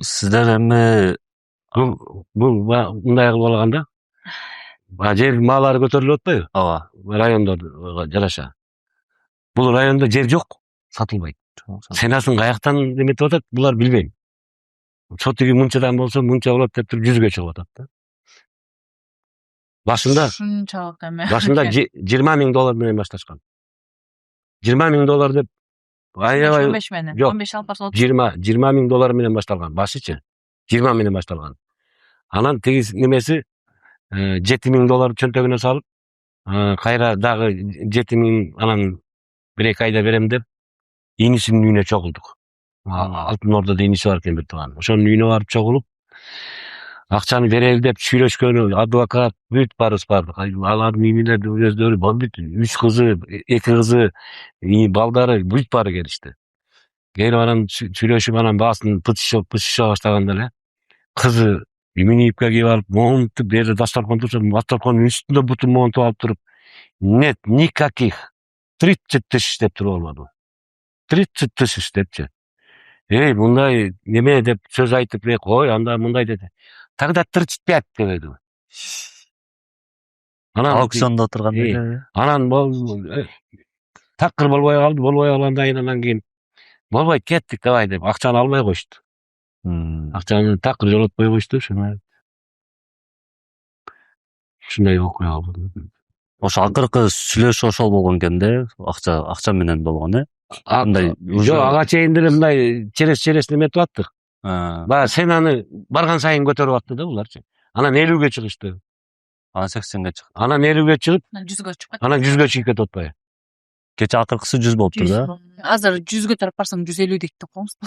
Сиздер эми бул мындай кылып алганда жер маалары көтөрүлүп атпайбы? ооба. Райондорго жараша. Бул райондо жер жок, сатылбайт. Ценасын каяктан эметип атат, булар билбейм. Сотиги мынчадан болсо мынча болот деп туруп 100ге чыгып атат да. Башында $20,000 менен башташкан. $20,000 деп аябай 15 менен, жок. 15 алып барса $20,000 менен башталган. Башычы 20 менен башталган. Анан тиги немеси $7,000 чөнтөгүнө салып, кайра дагы 7,000 анан 1-2 айда берем деп инисинин үйүнө чогулдук. Алтын Ордодо иниси бар экен бир тууган. Ошонун үйүнө барып чогулуп, акчаны берели деп сүйлөшкөнү, адвокат бүт баарыбыз бардык. Алардын үйүнө өздөрү бүт 3 кызы, 2 кызы, балдары бүт баары келишти. Келип анан сүйлөшүп анан баасын пытышыша баштаганда эле кызы мини-юбка кийип алып, монтуп берде дасторкон турса, дасторкондун үстүндө бутун монтуп алып туруп, нет никаких 30 тысяч деп туруп албады. 30 тысяч депчи. Мындай неме деп сөз айтып, кой, анда мындай деди. Тогда 35 дебеди. Анан Аукциондо отурганда. Анан такыр болбой калгандан кийин анан кийин болбойт, кеттик давай деп акчаны албай коюшту. Акчаны такыр жолотпой коюшту, ушундай окуя болду. Ошо акыркы сүйлөшүү ошол болгон экен да, акча менен болгон, Андай жок, ага чейин деле мындай через эметип аттык. Баягы ценаны барган сайын көтөрүп атты да буларчы. Анан 50ге чыгышты. Анан 80ге чыкты. Анан 50ге чыгып, 100га чыккан. анан 100ге чыгып кетип атпайбы? Кече акыркысы 100 болуптур да. Азыр 100ге тарап барсаң 150 дейт деп коебуз.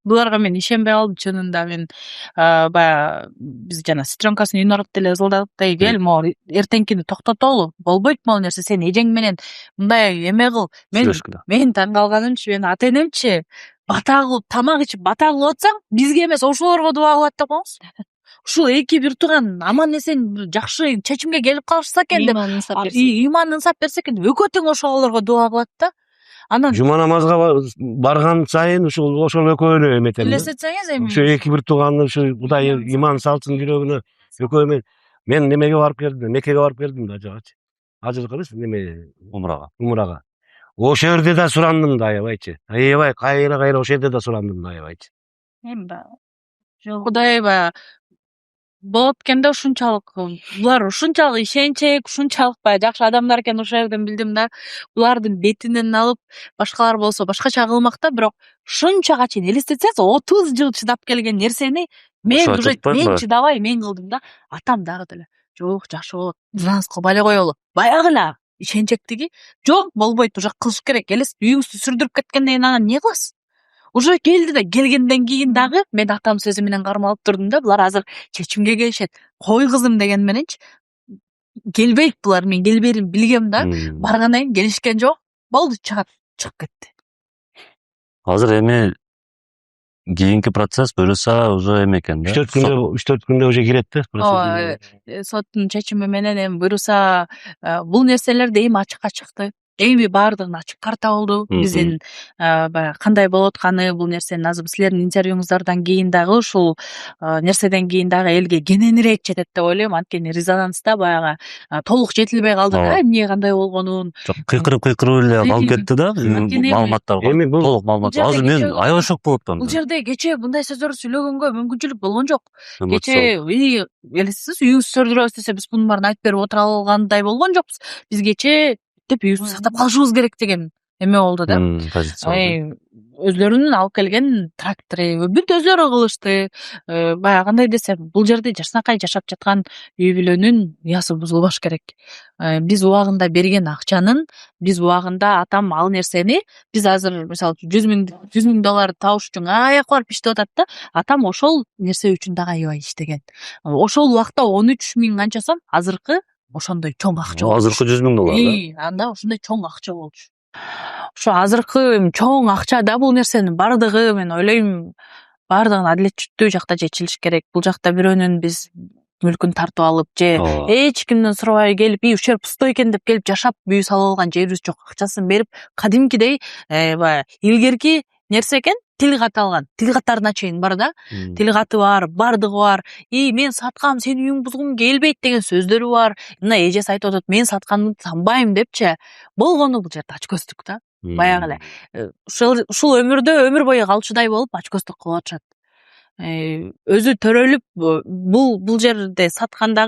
Буларга мен ишенбей калдым чынында. Мен баягы биз жана сестренкасын үйүнө алып деле ызылдадык да, кел, могу эртеңкини токтотолу. Болбойт могу нерсе, сен эжең менен мындай эме кыл. Мен таң калганымчы, мен ата-энемчи бата кылып, тамак ичип бата кылып атсаң, бизге эмес ошолорго дуа кылат деп коебуз. Ушул эки бир тууган аман эсен жакшы чечимге келип калышса экен деп, ыйманын сап берсе экен, экөө тең ошолорго дуа кылат да. Анан жума намазга барган сайын ошол экөөнү эметем. Элестетсеңиз эми Ушу эки бир тууганны ушу Кудай иман салсын жүрөгүнө, экөө мен немеге барып келдим, Меккеге барып келдим да ажыгачы. Ажыркы эмес, неме умрага. Ошол жерде да сурандым да аябайчы. Аябай кайра ошол жерде да сурандым да аябайчы. Кудай баягы болот экен да ушунчалык. Булар ушунчалык ишенчек, ушунчалык баягы жакшы адамдар экен ошол жерден билдим да. Булардын бетинен алып, башкалар болсо башкача кылмак да, бирок ушунчага чейин элестетсеңиз 30 жыл чыдап келген нерсени мен Ошо уже айтып атпаймынбы? мен чыдабай мен кылдым да. Атам дагы деле жок жакшы болот. Журналист кылбай эле коелу. Баягы эле ишенчектиги жок болбойт, уже кылыш керек. Элес үйүңүздү сүрдүрүп кеткенден кийин анан эмне кыласыз? Уже келди да келгенден кийин дагы мен атам сөзү менен кармалып турдум да. Булар азыр чечимге келишет. Кой кызым деген мененчи келбейт булар. Мен келбейлин билгем да. Баргандан кийин келишкен жок. Болду, чыгып кетти. Азыр эми кийинки процесс буюрса уже эме экен да. 3-4 күндө уже кирет да. Ооба, соттун чечими менен эми буюрса бул нерселер эми ачыкка чыкты. Эми баардыгын ачыкка тарта болду. Биздин баягы кандай болуп атканы, бул нерсени азыр силердин интервьюңуздардан кийин дагы ушул нерседен кийин дагы элге кененирээк жетет деп ойлойм. Анткени резонанста баягы толук жетилбей калды да, эмне кандай болгонун. Кыйкырып эле калып кетти да. Маалыматтар Эми бул толук маалымат. жерде Азыр мен кечээ- аябай шок болуп атам. Бул жерде кечээ мындай сөздөрдү сүйлөгөнгө мүмкүнчүлүк болгон жок. Эмоцион. Кечээ элестетсиз, үйүңүздү сөндүрөбүз десе биз мунун баарын айтып берип отура алгандай болгон жокпуз. Биз кечээ деп үйүбүздү сактап калышыбыз керек деген эме болду да. Позиция. Өзлөрүнүн алып келген трактору бүт өзлөрү кылышты. Баягы кандай десем, бул жерде жашнакай жашап жаткан үй бүлөнүн ыясы бузулбаш керек. Биз убагында берген акчанын, биз убагында атам ал нерсени, биз азыр мисалы $100 000 табыш үчүн аяк барып иштеп атат да, атам ошол нерсе үчүн дагы аябай иштеген. Ошол убакта 13 000 канча сом, азыркы ошондой чоң акча болчу. Азыркы $100 000 да. Анда ошондой чоң акча болчу. Ошо азыркы чоң акчада бул нерсенин бардыгы, мен ойлойм, бардыгын адилеттүү жакта чечилиш керек. Бул жакта бирөөнүн биз мүлкүн тартып алып же эч кимден сурабай келип, ушер пустой экен деп келип жашап үй салып алган жерибиз жок. Акчасын берип, кадимкидей баягы илгерки нерсе экен, тил каты алган. Тил каттарына чейин бар да. Тил каты бар, бардыгы бар. Мен саткам, сенин үйүң бузгум келбейт деген сөздөрү бар. Мына эжеси айтып атат, мен сатканды танбайм депчи. Болгону бул жерде ачкөздүк да. Баягы эле. Ушул өмүрдө өмүр бою калчудай болуп ачкөздүк кылып атышат. Өзү төрөлүп бул жерде сатканда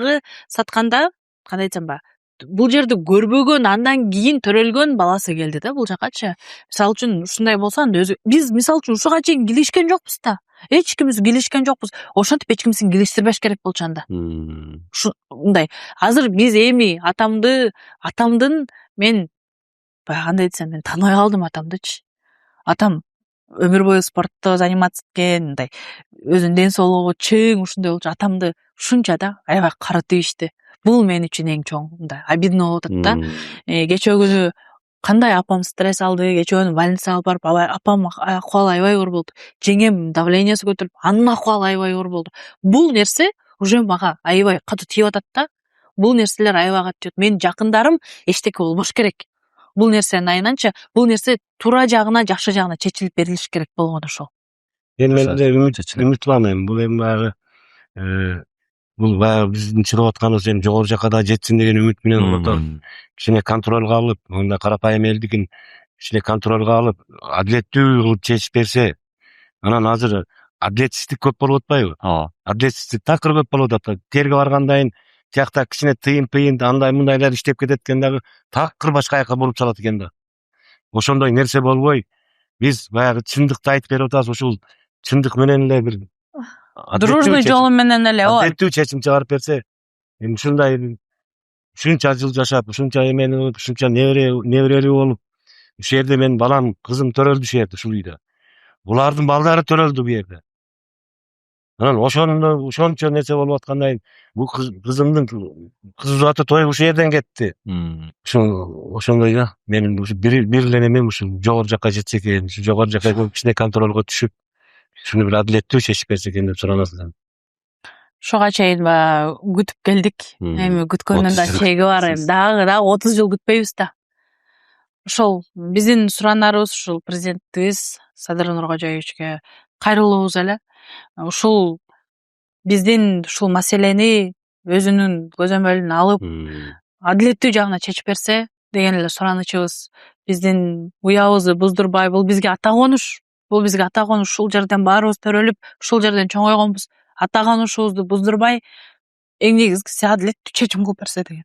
кандай айтсам ба, бул жерди көрбөгөн, андан кийин төрөлгөн баласы келди да бул жакачы. Мисалы үчүн ушундай болсо анда өзү биз мисалы үчүн ушуга чейин килишкен жокпуз да. Эч кимибиз килишкен жокпуз. Ошентип эч кимисин килиштирбеш керек болчу анда. Ушундай. Азыр биз эми атамдын мен баягы кандай десем, мен тааныбай калдым атамдычы. Атам өмүр бою спортто заниматься эткен, мындай өзүнүн ден соолугу чың ушундай болчу. Атамды ушунча да аябай карытып ишти. Бул мен үчүн эң чоң мындай обидно болуп атат да. Кечээ күнү кандай апам стресс алды, кечээ күнү больницага алып барып, апам акыбалы аябай оор болду. Жеңем давлениеси көтөрүлүп, анын акыбалы аябай оор болду. Бул нерсе уже мага аябай катуу тийип атат да. Бул нерселер аябай катуу тийип. Менин жакындарым эчтеке болбош керек. Бул нерсенин айынан,чы бул нерсе туура жагына, жакшы жагына чечилип берилиш керек болгон ошол. Мен үмүттөнөм. Бул эми баягы бул баягы биздин чыгып атканыбыз эми жогору жакка да жетсин деген үмүт менен отур. Кичине контролго алып, мында карапайым элдикин кичине контролго алып, адилеттүү кылып чечип берсе, анан азыр адилетсиздик көп болуп атпайбы? Адилетсиздик такыр көп болуп атат. Терге баргандан тиякта кичине тыйын андай мындайлар иштеп кетет экен дагы такыр башка жака буруп салат экен да. Ошондой нерсе болбой, биз баягы чындыкты айтып берип атабыз, ушул чындык менен эле бир Дружный жолу менен эле адилеттүү чечим чыгарып берсе, эми ушундай ушунча жыл жашап, ушунча эмени кылып, ушунча неберели болуп, ушул жерде менин балам, кызым төрөлдү ушул жерде, ушул үйдө. Булардын балдары төрөлдү бу жерде. Анан ошончо нерсе болуп аткандан кийин бул кызымдын кыз uzatуу тою ушул жерден кетти. Ошондой да. Мен ушу бир эле немем ушул жогору жакка жетсе экен, ушу жогору жакка кичине контролго түшүп, шуну бир адилеттүү чечип берсе экен деп суранасың. Ошого чейин күтүп келдик. Эми күткөндүн да чеги бар. Эми дагы 30 жыл күтпөйбүз да. Ошол биздин суранарыбыз ушул президентибиз Садыр Нуркожоевичке кайрылуубуз эле. Ушул биздин ушул маселени өзүнүн көзөмөлүнө алып, адилеттүү жагына чечип берсе деген эле суранычыбыз. Биздин уябызды буздурбай, бул бизге ата конуш. Бул бизге ата конуш. Ушул жерден баарыбыз төрөлүп, ушул жерден чоңойгонбуз. атаганышыбызды буздурбай эң негизгиси адилет чечим кылып берсе деген.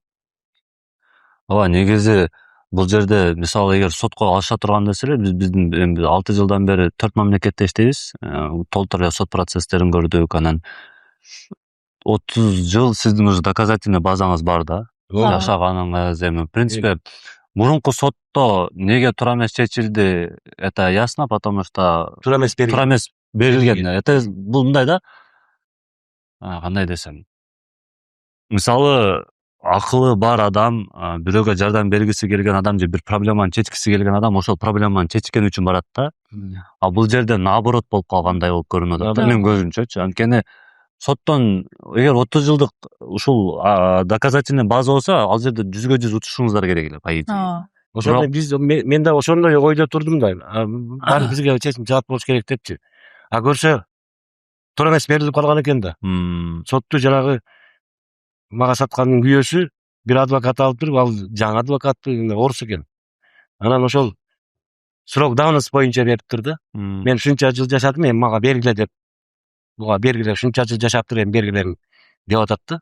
Ооба, негизи бул жерде мисалы эгер сотко алыша турган десе эле биздин эми 6 жылдан бери 4 мамлекетте иштейбиз. Толтур эле сот процесстерин көрдүк. Анан 30 жыл сиздин уже доказательный базаңыз бар да. Ооба. Жашаганыңыз эми в принципе мурунку сотто неге туура эмес чечилди, это ясно, потому что туура эмес туура эмес берилген. Это бул мындай да. Кандай десем. Мисалы акылы бар адам, бирөөгө жардам бергиси келген адам же бир проблеманы чечкиси келген адам ошол проблеманы чечкен үчүн барат да. А бул жерде наоборот болуп калгандай болуп көрүнөт да, Да. менин көзүмчөчү. Анткени соттон эгер 30 жылдык ушул доказательный база болсо, ал жерде 100% утушуңуздар керек эле, по идее. Ошондой мен да ошондой ойдо турдум да. Баары бизге чечим жаат болуш керек депчи. А көрсө туура эмес берилип калган экен да. Сотту жанагы мага саткандын күйөөсү бир адвокат алып туруп, ал жаңы адвокатты орус экен. Анан ошол срок давность боюнча бериптир да. Мен ушунча жыл жашадым, эми мага бергиле деп. Буга бергиле, ушунча жыл жашаптыр, эми бергиле деп атат да.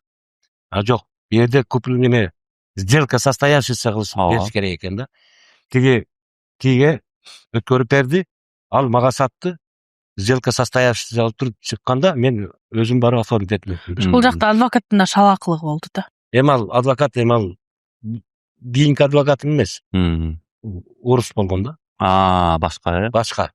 А жок, бу жерде неме сделка состоявшийся кылып бериш керек экен да. Тиге өткөрүп берди, ал мага сатты. Сделка состоявшийся кылып туруп чыкканда мен өзүм барып оформить этип кеттим. Бул жакта адвокаттын да шалаакылыгы болду да. Эми ал адвокат, эми ал кийинки адвокат эмес. Орус болгон да. Башка, Башка.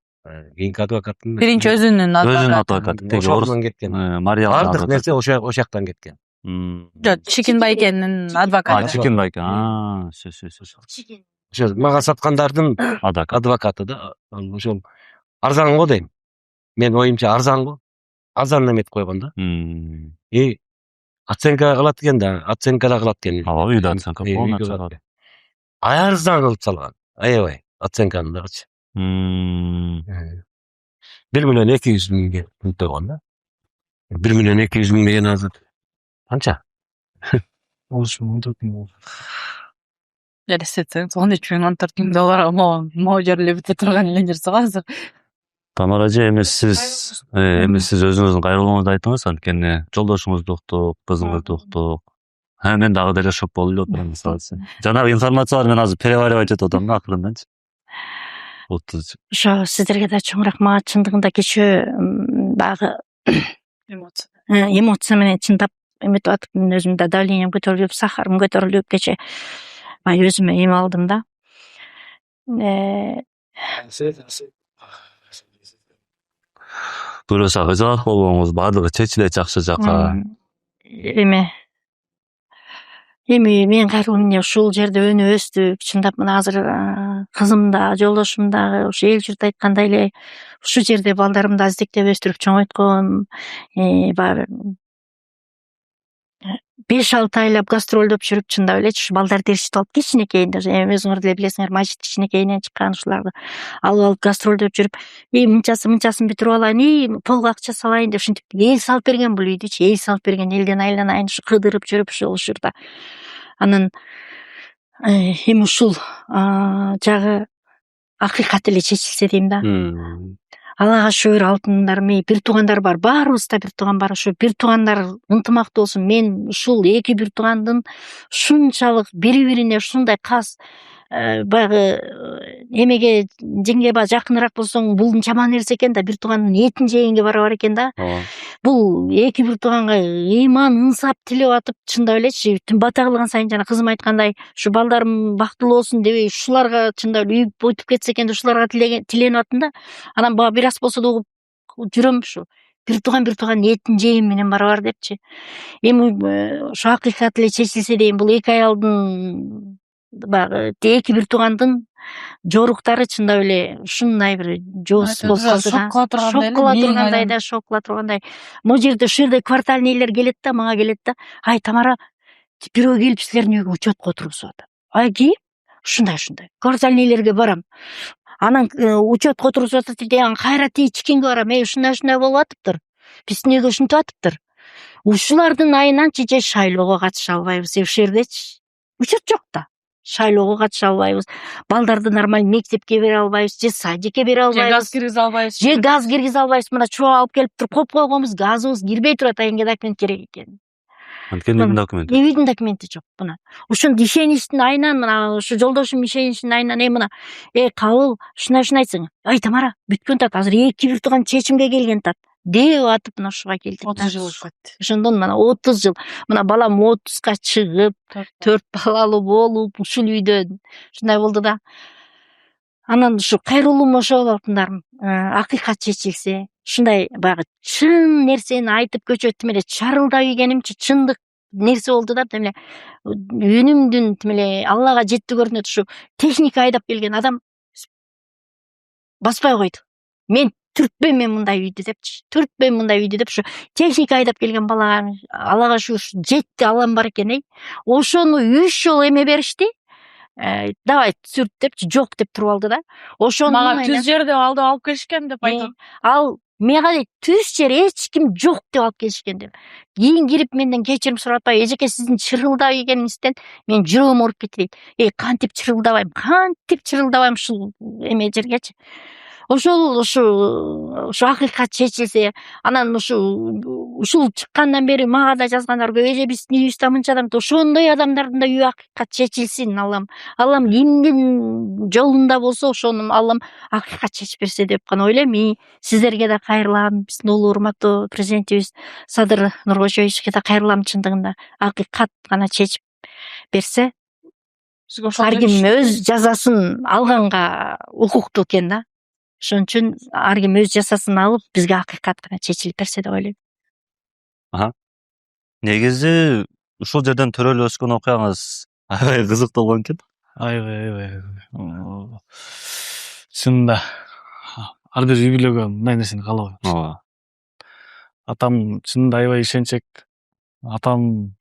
Кийинки адвокат эмес. Биринчи өзүнүн адвокаты. Адвокаты. Теги орус Ошондон кеткен. Мария Бардык нерсе ошо жактан кеткен. Жок, Чикинбайкенин адвокаты. Чикинбайкен. Ошо мага саткандардын адвокаты да. Ошол арзан го дейм. Мен оюмча арзан го. Арзан эметип койгон да. Оценка кылат экен да, оценка да кылат экен. Ооба, үйдө оценка полный чыгат. Арзан кылып салган. Аябай оценканы дагычы. 1.200.000 миңге пул койгон да. 1.200.000 миң деген азыр канча? Элестетсең, $13.000 могу жерде бүтө турган эле нерсе го азыр. Тамара эже, эми сиз өзүңүздүн кайрылууңузду айтыңыз, анткени жолдошуңузду уктук, кызыңызды уктук. Мен дагы деле шок болуп эле отурам, мисалы. Жанагы информациялар мен азыр переваривать этип атам да акырынданчы. Ошо сиздерге да чоң рахмат. Чындыгында кечээ баягы эмоция менен чындап эметип атып, мен өзүм да давлением көтөрүлүп, сахарым көтөрүлүп кечээ өзүмө эме алдым да. Буюрса ыжаат болбоңуз, баардыгы чечилет жакшы жакка. Эми мен кайрылуум эмне, ушул жерде өнүп өстүк. Чындап мына азыр кызым да, жолдошум дагы ушу эл журт айткандай эле ушул жерде балдарымды аздектеп өстүрүп чоңойткон. Баягы 5-6 айлап гастролдоп жүрүп, чындап элечи ушу балдарды ээрчитип алып, кичинекейин даже өзүңөр деле билесиңер, мажит кичинекейинен чыккан ушуларды алып гастролдоп жүрүп, мынчасын бүтүрүп алайын, полго акча салайын деп ушинтип эл салып берген бул үйдүчү, эл салып берген, элден айланайын, ушу кыдырып жүрүп ушул ушурда. Анан эми ушул жагы акыйкат эле чечилсе дейм да. Аллага шүгүр, алтындарым, бир туугандар бар, баарыбызда бир тууган бар. Ошо бир туугандар ынтымактуу болсун. Мен ушул эки бир туугандын ушунчалык бири-бирине ушундай кас баягы эмеге жеңге жакыныраак болсоң, бул жаман нерсе экен да, бир туугандын этин жегенге барабар экен да. Бул эки бир тууганга ыйман, инсап тилеп атып, чындап элечи, түн бата кылган сайын жана кызым айткандай, ушу балдарым бактылуу болсун дебей, ушуларга чындап эле үйүп өтүп кетсе экен деп ушуларга тиленип аттым да. Анан бага бир аз болсо да угуп жүрөм ушу. Бир тууган этин жейм менен барабар депчи. Эми ушу акыйкат эле чечилсе дейм, бул эки аялдын баягы эки бир туугандын жоруктары чындап эле ушундай бир жооз болуп калды да. Шок кыла тургандай. Могу жерде ушул жерде квартальныйлер келет да, мага келет да. Ай, Тамара, бирөө келип силердин үйгө учетко отургузуп атат. Ай, ким? Ушундай. Квартальныйлерге барам. Анан учетко отургузуп атат дейм, кайра тиги Чикинге барам. Ушундай болуп атыптыр. Биздин үйгө ушинтип атыптыр. Ушулардын айынан же шайлоого катыша албайбыз ушул жердечи. Учет жок да. шайлоого катыша албайбыз, балдарды нормально мектепке бере албайбыз, же садикке бере Же газ албайбыз, киргизе албайбыз. же газ киргизе албайбыз. Мына чоң алып келип туруп коюп койгонбуз, газыбыз кирбей турат, айынга документ керек экен. Анткени үйдүн документи. Үйдүн документи жок мына. Ушунду ишеничтин айынан мына ушу жолдошум ишеничтин айынан мына кабыл ушундай айтсаң, ай Тамара бүткөн тат, азыр 2 тууган чечимге келген тат деп атып мына ушуга келдик. 30 жыл өтүп кетти. Ошондон мына 30 жыл. Мына балам 30га чыгып, 4 балалуу болуп, ушул үйдөн ушундай болду да. Анан ушу кайрылуум ошол алтындарым, акыйкат чечилсе, ушундай баягы чын нерсени айтып көчөт тим эле чарылдап ийгенимчи чындык нерсе болду да, тим эле үнүмдүн тим эле Аллага жеттүү көрүнөт. Ушу техника айдап келген адам баспай койду. Мен түртпөймүн мындай үйдү депчи. Түртпөймүн мындай үйдү деп ушу техника айдап келген балага Аллага шүгүр жетти, Аллам бар экен. Ошону 3 жол эме беришти. Давай сүрт депчи, жок деп туруп алды да. Ошону Мага түз жерде алып келишкен деп айтам. ал мага түз жер эч ким жок деп алып келишкен деп. Кийин кирип менден кечирим сурап атпай, эжеке сиздин чырылдап ийгениңизден мен жүрөгүм ооруп кетти дейт. Кантип чырылдабайм ушул эме жергечи. Ошол ушу акыйкат чечилсе, анан ушул чыккандан бери мага да жазгандар көп, эже биздин үйүбүздө мынча адам, ошондой адамдардын да үйү акыйкат чечилсин, Аллам кимдин жолунда болсо ошону Аллам акыйкат чечип берсе деп гана ойлойм. Сиздерге да кайрылам, биздин улуу урматтуу президентибиз Садыр Нуркожоевичке да кайрылам, чындыгында акыйкат гана чечип берсе, ар ким өз жазасын алганга укуктуу экен да. Ошон үчүн ар ким өз жазасын алып, бизге акыйкат гана чечилип берсе деп ойлойм. Негизи ушул жерден төрөлүп өскөн окуяңыз аябай кызыктуу болгон экен. Аябай. Чынында ар бир үй бүлөгө мындай нерсени каалабайм. Ооба. Атам чынында аябай ишенчек. Атам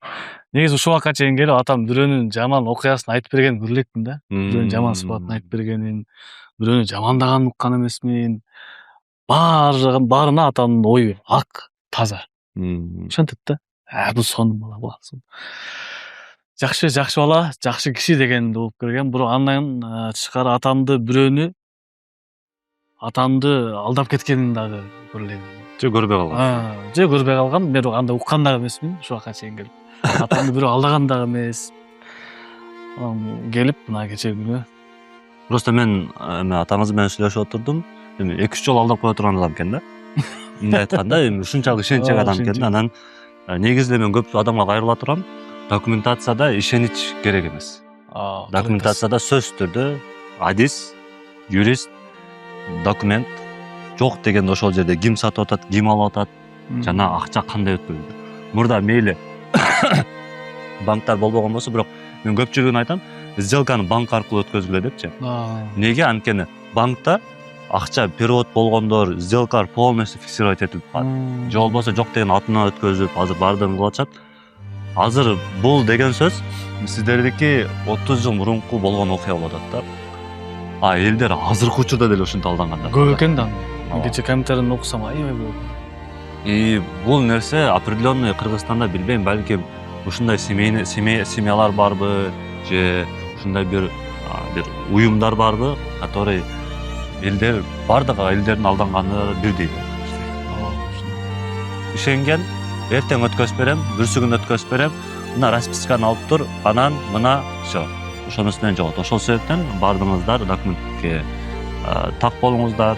негизи ушул убакка чейин келип атам бирөөнүн жаман окуясын айтып бергенин көрө элекмин да. Бирөөнүн жаман сыпатын айтып бергенин, бирөөнү жамандаганын уккан эмесмин. Баарына атамдын ою ак, таза. Ошентет да. Бул сонун бала, бул сонун. Жакшы бала, жакшы киши дегенди угуп келген. Бирок андан тышкары атамды алдап кеткенин дагы көрө элек. Же көрбөй калган. Же көрбөй калган. Мен анда уккан дагы эмесмин ушул убакка чейин келип. Атамды бирөө алдаган дагы эмес. Келип мына кечээ күнү. Просто мен атаңыз менен сүйлөшүп отурдум. 2-3 жол алдап кое турган адам экен да. Мындай айтканда, ушунчалык ишенчек адам экен. Анан негизи мен көп адамга кайрыла турам. Документацияда ишенич керек эмес. Документацияда сөзсүз түрдө адис, юрист, документ жок дегенде ошол жерде ким сатып атат, ким алып атат, жана акча кандай өткөрүлдү. Мурда мейли банктар болбогон болсо, бирок мен көпчүлүгүн айтам, сделканы банк аркылуу өткөзгүлө депчи. Неге? Анткени банкта акча перевод болгондор, сделкалар полностью фиксировать этилип калат. Же болбосо жок деген атынан өткөзүлүп, азыр баардыгын кылып атышат. Азыр бул деген сөз сиздердики 30 жыл мурунку болгон окуя болуп атат да. Элдер азыркы учурда деле ушинтип алдангандар. Көп экен да. Кечээ комментарийни окусам аябай көп. Бул нерсе определенный Кыргызстанда билбейм, балким ушундай семьялар барбы, же ушундай бир уюмдар барбы, который элдер бардык элдердин алданганы бирдей. Ишенген, эртең өткөзүп берем, бүрсүгүн өткөзүп берем, мына расписканы алып тур, анан мына ошонун үстүнөн жогот. Ошол себептен бардыңыздар документке так болуңуздар.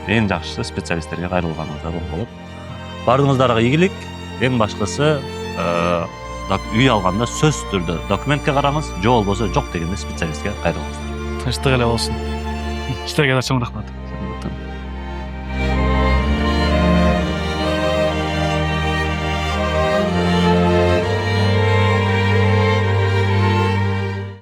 Эң жакшысы специалисттерге кайрылганыңыздар болот. Бардыңыздарга ийгилик. Эң башкысы үй алганда сөзсүз түрдө документке караңыз, же болбосо жок дегенде специалистке кайрылыңыздар. Тынчтык эле болсун. Сиздерге да чоң рахмат.